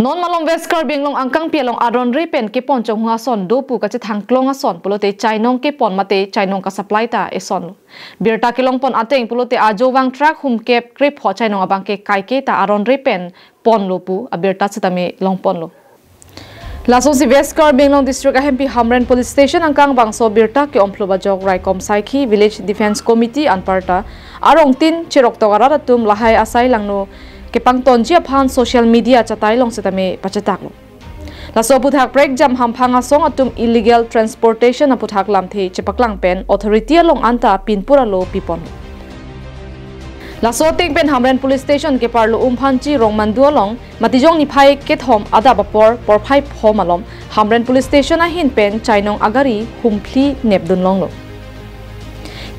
non malong veskar benglong angkang pialong aronre pen ke pon chong nga son do pu ka che thang klong a son pulote chainong ke pon mate chainong ka supply ta e son birta kilong pon ateng pulote ajowang track hum kep krip ho chainong abang ke kai ke ta aronre pen pon lo pu a birta chitame long pon lo laso si veskar benglong district ahempi hamren police station angkang bangso birta ke omplo bajok raikom saikhi village defense committee anparta arong tin cherok togara tum lahai asai langno ke pangton ji aphan social media chatai long setame pachatak lo laso puthak break jam hamphanga song atum illegal transportation aputhak lamthe chepaklang pen authority along anta pinpura lo pipon laso ting pen hamren police station ke parlo umphanchi Rongmandu along matijong ni phai ke thom ada bapor por phai phom alom hamren police station a hin pen chainong agari humphli nepdun long lo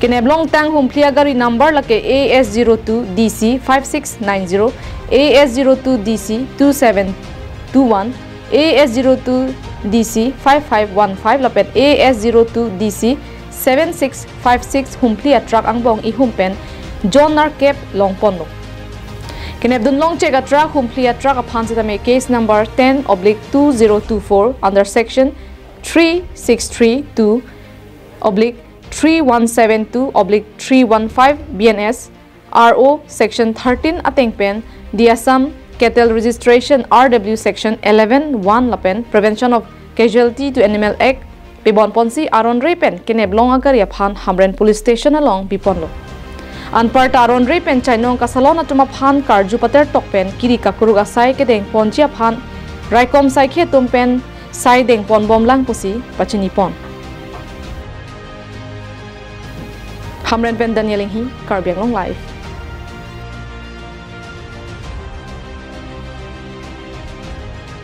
kenep long tang humphli agari number lake AS02 DC 5690 AS02 DC 2721 AS02 DC 5515 lapet AS02 DC 7656 humphli atrak angbong I humpen John Narkep longpon lo kenep dun long check atrak humphli atrak aphan setame case number 10/2024 under section 3632/3172/315 BNS RO section 13 ateng pen the Assam Cattle Registration RW section 11(1) lapen prevention of casualty to animal act pibon ponsi aronre pen kenep long agari aphan hamren police station along pipon lo anpar aronre pen chainong kasalon atuma phan karju pater tok pen kiri kakurug asai kedeng ponji aphan raikom saikhe tum pen sai deng pon bom lang pusi pachini pon hamren pen Daniel hi Karbiang long live